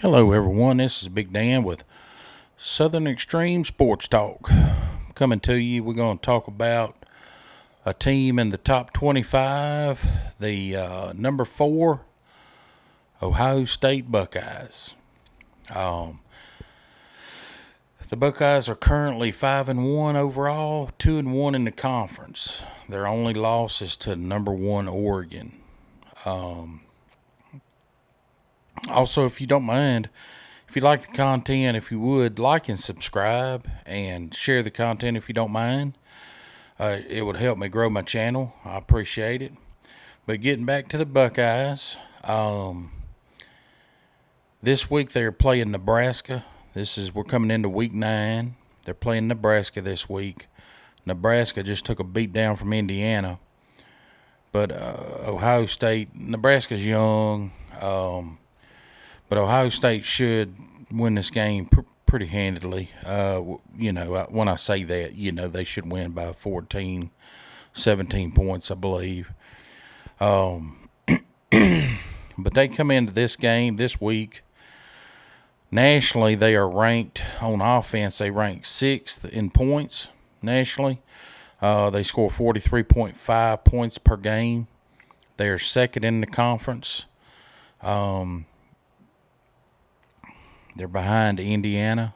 Hello, everyone. This is Big Dan with Southern Extreme Sports Talk. Coming to you, we're going to talk about a team in the top 25, the number 4 Ohio State Buckeyes. Um, the Buckeyes are currently 5-1 overall, 2-1 in the conference. Their only loss is to number 1 Oregon. Also, if you don't mind, if you like the content, if you would like and subscribe and share the content if you don't mind, it would help me grow my channel. I appreciate it. But getting back to the Buckeyes, this week they're playing Nebraska. We're coming into week 9. They're playing Nebraska this week. Nebraska just took a beat down from Indiana, but Ohio State, Nebraska's young. But Ohio State should win this game pretty handily. When I say that, they should win by 14, 17 points, I believe. But they come into this game this week. Nationally, they are ranked on offense. They rank 6th in points nationally. They score 43.5 points per game. They are 2nd in the conference. They're behind Indiana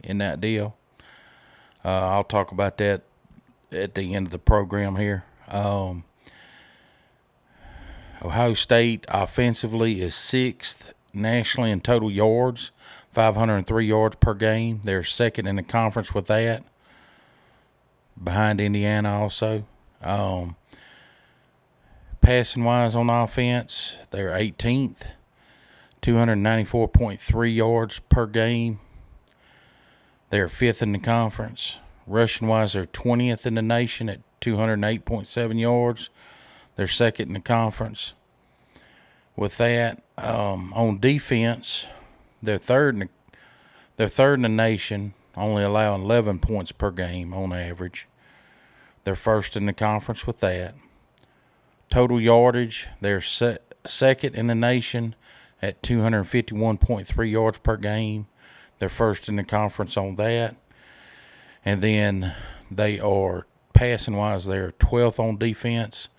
in that deal. I'll talk about that at the end of the program here. Ohio State offensively is 6th nationally in total yards, 503 yards per game. They're 2nd in the conference with that, behind Indiana also. Passing-wise on offense, they're 18th. 294.3 yards per game. They're 5th in the conference. Rushing-wise, they're 20th in the nation at 208.7 yards. They're 2nd in the conference. With that, on defense, they're third in the nation, only allowing 11 points per game on average. They're 1st in the conference with that. Total yardage, they're 2nd in the nation at 251.3 yards per game. They're 1st in the conference on that. And then they are, passing-wise, they're 12th on defense.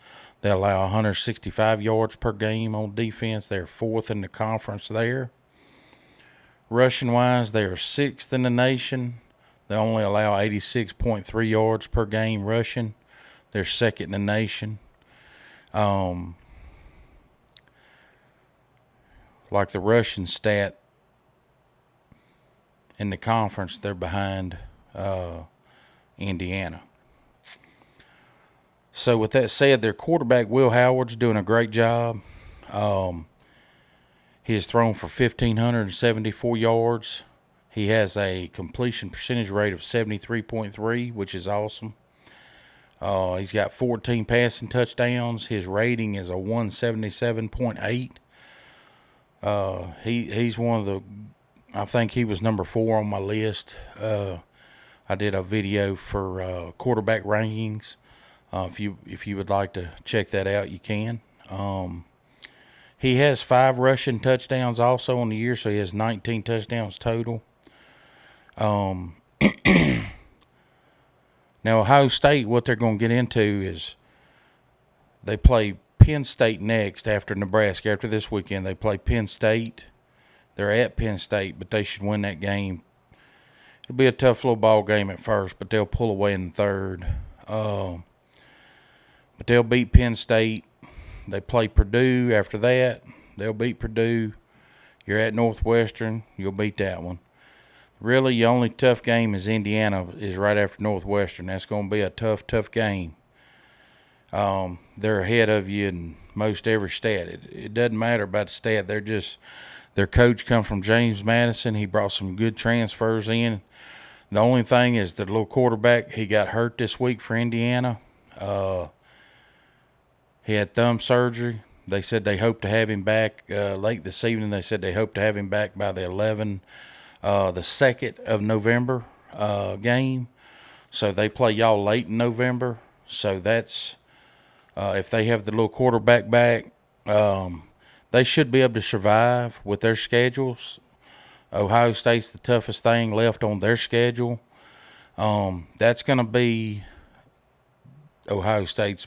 They allow 165 yards per game on defense. They're 4th in the conference there. Rushing-wise, they are 6th in the nation. They only allow 86.3 yards per game rushing. They're 2nd in the nation. Like the rushing stat in the conference, they're behind Indiana. So with that said, their quarterback, Will Howard's doing a great job. He has thrown for 1,574 yards. He has a completion percentage rate of 73.3, which is awesome. He's got 14 passing touchdowns. His rating is a 177.8. He's one of the, I think he was number 4 on my list. I did a video for quarterback rankings. If you would like to check that out, you can. He has 5 rushing touchdowns also on the year, so he has 19 touchdowns total. Now Ohio State, what they're going to get into is they play Penn State next after Nebraska. After this weekend, they play Penn State. They're at Penn State, but they should win that game. It'll be a tough little ball game at first, but they'll pull away in the third. But they'll beat Penn State. They play Purdue after that. They'll beat Purdue. You're at Northwestern. You'll beat that one. Really, your only tough game is Indiana is right after Northwestern. That's going to be a tough game. They're ahead of you in most every stat. It doesn't matter about the stat. Their coach come from James Madison. He brought some good transfers in. The only thing is the little quarterback, he got hurt this week for Indiana. He had thumb surgery. They said they hope to have him back late this evening. They said they hope to have him back by the 2nd of November game. So they play y'all late in November. So that's if they have the little quarterback back, they should be able to survive with their schedules. Ohio State's the toughest thing left on their schedule. That's going to be Ohio State's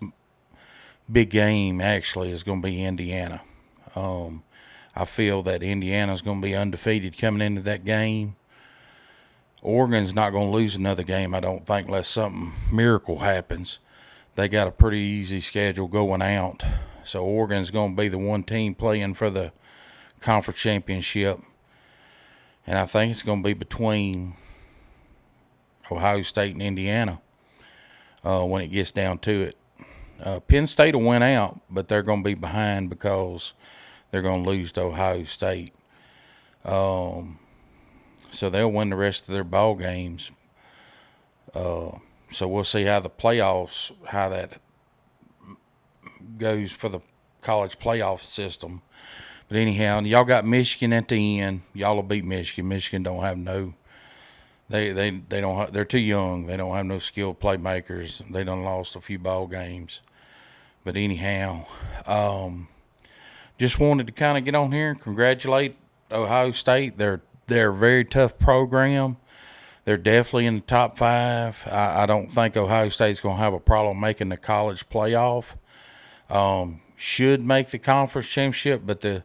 big game, actually, is going to be Indiana. I feel that Indiana's going to be undefeated coming into that game. Oregon's not going to lose another game, I don't think, unless something miracle happens. They got a pretty easy schedule going out. So Oregon's going to be the one team playing for the conference championship. And I think it's going to be between Ohio State and Indiana when it gets down to it. Penn State will win out, but they're going to be behind because they're going to lose to Ohio State. So they'll win the rest of their ball games. So we'll see how the playoffs, how that goes for the college playoff system. But anyhow, y'all got Michigan at the end. Y'all will beat Michigan. Michigan don't have no. They don't have, they're too young. They don't have no skilled playmakers. They done lost a few ball games. But anyhow, just wanted to kind of get on here and congratulate Ohio State. They're a very tough program. They're definitely in the top 5. I don't think Ohio State's going to have a problem making the college playoff. Should make the conference championship, but the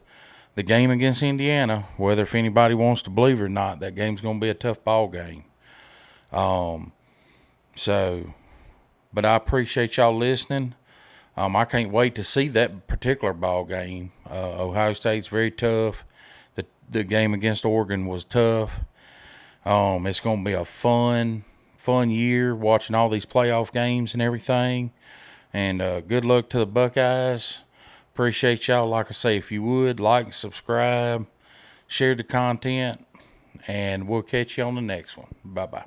game against Indiana, whether if anybody wants to believe it or not, that game's going to be a tough ball game. But I appreciate y'all listening. I can't wait to see that particular ball game. Ohio State's very tough. The game against Oregon was tough. It's going to be a fun year watching all these playoff games and everything. And good luck to the Buckeyes. Appreciate y'all. Like I say, if you would, like, subscribe, share the content, and we'll catch you on the next one. Bye-bye.